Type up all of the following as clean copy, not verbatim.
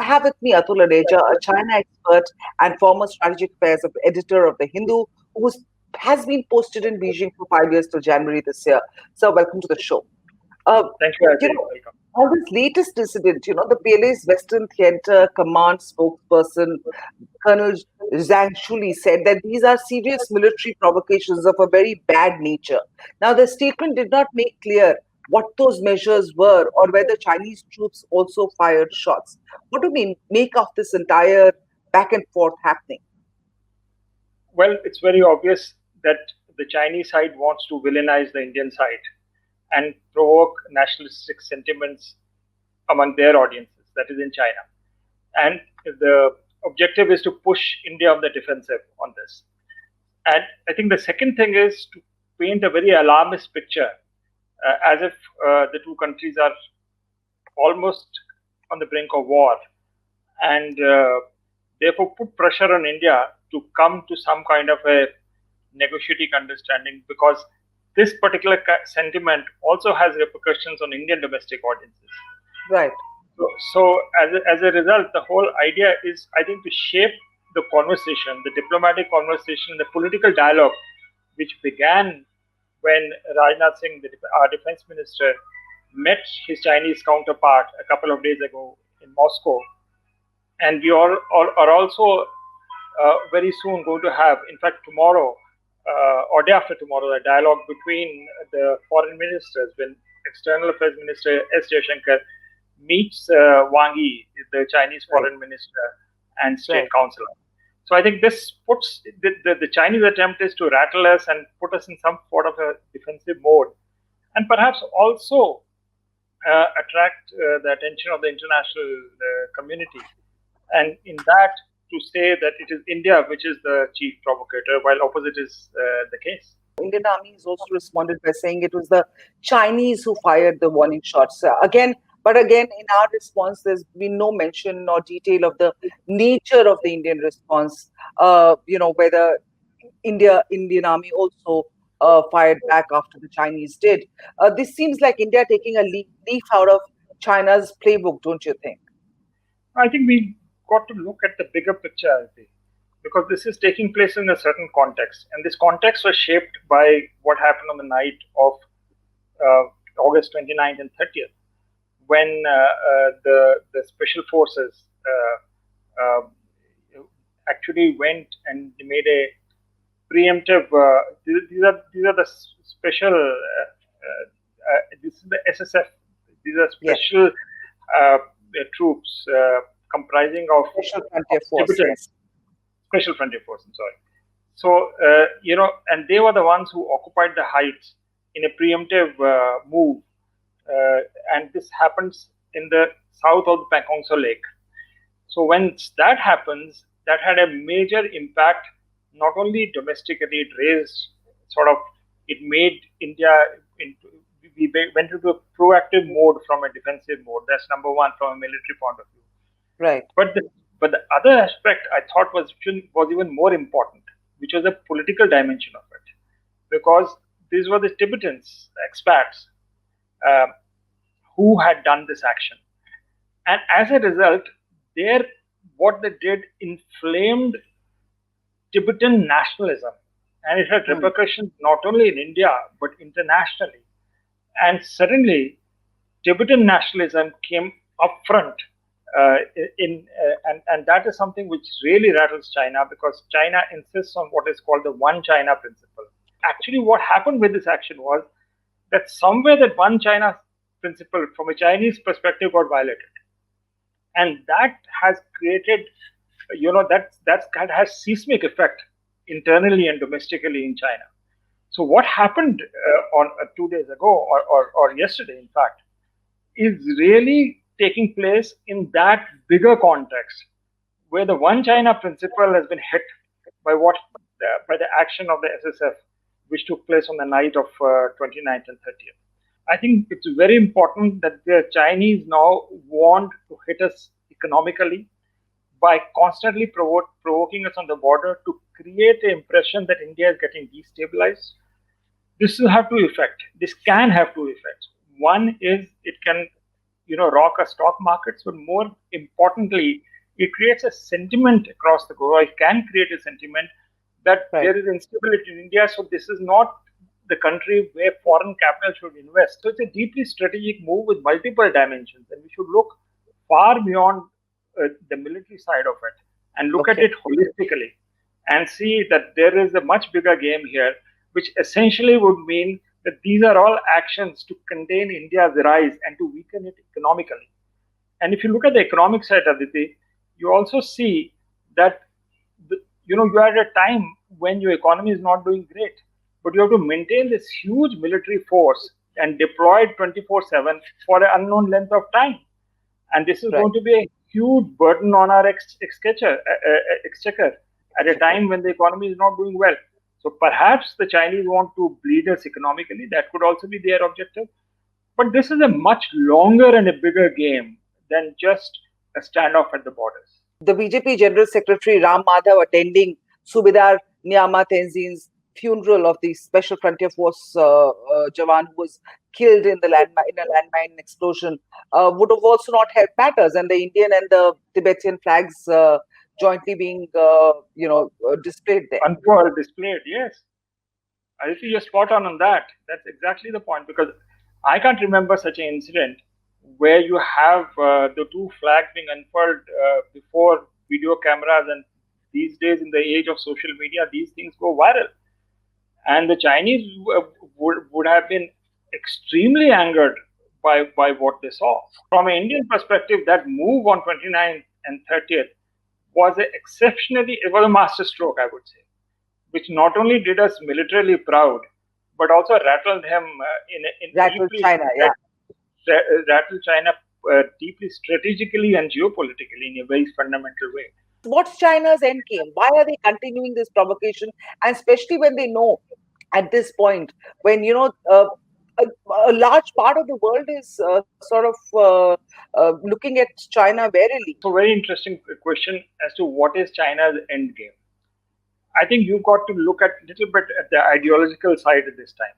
I have with me Atul Aneja, a China expert and former strategic affairs editor of The Hindu, who has been posted in Beijing for 5 years till January this year. So, welcome to the show. Uh, Thank you, you Ajay. know, Welcome. on this latest incident, the PLA's Western Theatre Command spokesperson, Colonel Zhang Shuli, said that these are serious military provocations of a very bad nature. Now, the statement did not make clear what those measures were or whether Chinese troops also fired shots. What do we make of this entire back and forth happening? Well, it's very obvious that the Chinese side wants to villainize the Indian side and provoke nationalistic sentiments among their audiences, that is in China. And the objective is to push India on the defensive on this. And I think the second thing is to paint a very alarmist picture, as if the two countries are almost on the brink of war, and therefore put pressure on India to come to some kind of a negotiating understanding, because this particular sentiment also has repercussions on Indian domestic audiences. Right. So as a result, the whole idea is, I think, to shape the conversation, the diplomatic conversation, the political dialogue, which began when Rajnath Singh, our defense minister, met his Chinese counterpart a couple of days ago in Moscow. And we are also very soon going to have, in fact, tomorrow or day after tomorrow, a dialogue between the foreign ministers when External Affairs Minister S. Jaishankar meets Wang Yi, the Chinese foreign minister and state counselor. So I think this puts the Chinese attempt is to rattle us and put us in some sort of a defensive mode, and perhaps also attract the attention of the international community. And in that, to say that it is India which is the chief provocator, while opposite is the case. Indian Army has also responded by saying it was the Chinese who fired the warning shots. But again, in our response, there's been no mention or detail of the nature of the Indian response. Whether Indian Army also fired back after the Chinese did. This seems like India taking a leaf out of China's playbook, don't you think? I think we got to look at the bigger picture, I think, because this is taking place in a certain context, and this context was shaped by what happened on the night of August 29th and 30th, when the special forces actually went and made a preemptive. These are the special. This is the SSF. These are special troops comprising of Special Frontier Force. Yes. Special Frontier Force. I'm sorry. So and they were the ones who occupied the heights in a preemptive move, and this happens in the south of the Pangong Tso Lake. So when that happens, that had a major impact, not only domestically. It made India into. We went into a proactive mode from a defensive mode. That's number one from a military point of view. Right. But the other aspect I thought was even more important, which was the political dimension of it, because these were the Tibetans, expats, who had done this action, and as a result, what they did inflamed Tibetan nationalism, and it had repercussions not only in India but internationally. And suddenly, Tibetan nationalism came up front, and that is something which really rattles China, because China insists on what is called the One China principle. Actually, what happened with this action was that somewhere that One China principle, from a Chinese perspective, got violated, and that has created, that has seismic effect internally and domestically in China. So what happened on 2 days ago, or yesterday, in fact, is really taking place in that bigger context, where the One China principle has been hit by by the action of the SSF, which took place on the night of 29th and 30th. I think it's very important that the Chinese now want to hit us economically by constantly provoking us on the border to create the impression that India is getting destabilized. This will have two effects. This can have two effects. One is it can, rock our stock markets, but more importantly, it creates a sentiment across the globe. It can create a sentiment that Right. there is instability in India, so this is not the country where foreign capital should invest. So it's a deeply strategic move with multiple dimensions, and we should look far beyond the military side of it and look at Okay. it holistically and see that there is a much bigger game here, which essentially would mean that these are all actions to contain India's rise and to weaken it economically. And if you look at the economic side, Aditi, you also see that you are at a time when your economy is not doing great, but you have to maintain this huge military force and deploy it 24/7 for an unknown length of time. And this is Right. going to be a huge burden on our exchequer at a Okay. time when the economy is not doing well. So perhaps the Chinese want to bleed us economically. That could also be their objective. But this is a much longer and a bigger game than just a standoff at the borders. The BJP General Secretary Ram Madhav attending Subedar Nyama Tenzin's funeral of the Special Frontier Force Jawan who was killed in in a landmine explosion would have also not helped matters, and the Indian and the Tibetan flags jointly being displayed there. Unfurled, displayed, yes. I think you're spot on that. That's exactly the point, because I can't remember such an incident where you have the two flags being unfurled before video cameras, and these days in the age of social media, these things go viral. And the Chinese would have been extremely angered by what they saw. From an Indian perspective, that move on 29th and 30th was it was a masterstroke, I would say, which not only did us militarily proud, but also rattled him Rattled deeply, China, yeah. rattled China deeply strategically and geopolitically in a very fundamental way. What's China's end game? Why are they continuing this provocation? And especially when they know at this point, when a large part of the world is looking at China warily. So, very interesting question as to what is China's end game. I think you've got to look at a little bit at the ideological side at this time.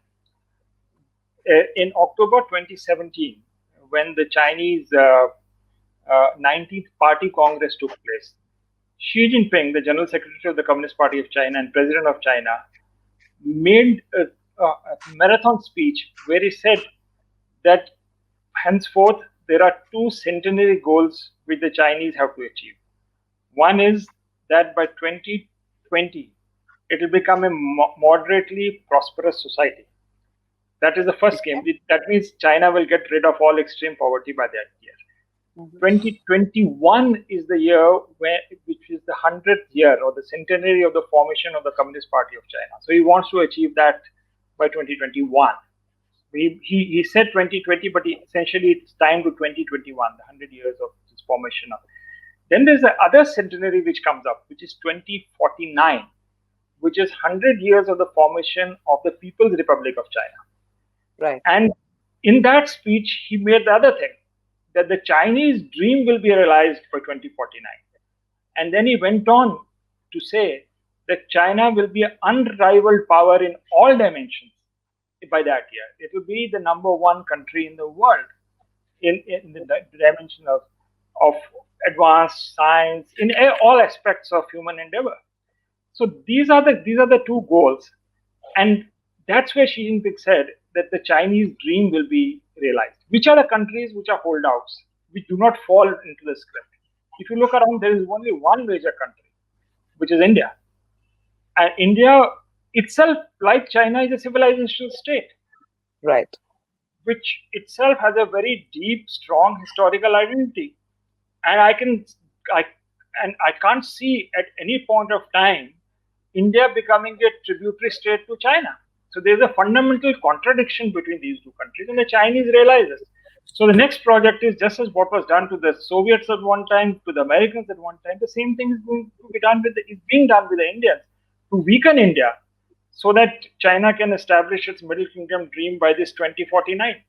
In October 2017, when the Chinese 19th Party Congress took place, Xi Jinping, the General Secretary of the Communist Party of China and President of China, made a marathon speech where he said that henceforth there are two centenary goals which the Chinese have to achieve. One is that by 2020, it will become a moderately prosperous society. That is the first game. That means China will get rid of all extreme poverty by that year. 2021 is the year which is the 100th year or the centenary of the formation of the Communist Party of China. So he wants to achieve that by 2021. He said 2020, but essentially it's time to 2021, the 100 years of its formation. Then there's the other centenary which comes up, which is 2049, which is 100 years of the formation of the People's Republic of China. Right. And in that speech, he made the other thing, that the Chinese dream will be realized by 2049. And then he went on to say that China will be an unrivaled power in all dimensions by that year. It will be the number one country in the world in the dimension of advanced science, in all aspects of human endeavor. So these are the two goals. And that's where Xi Jinping said that the Chinese dream will be realized. Which are the countries which are holdouts, which do not fall into the script? If you look around, there is only one major country, which is India. And India itself, like China, is a civilizational state. Right. Which itself has a very deep, strong historical identity. And I can't see at any point of time India becoming a tributary state to China. So there's a fundamental contradiction between these two countries, and the Chinese realize this. So the next project is just as what was done to the Soviets at one time, to the Americans at one time. The same thing is being done with the Indians to weaken India, so that China can establish its Middle Kingdom dream by this 2049.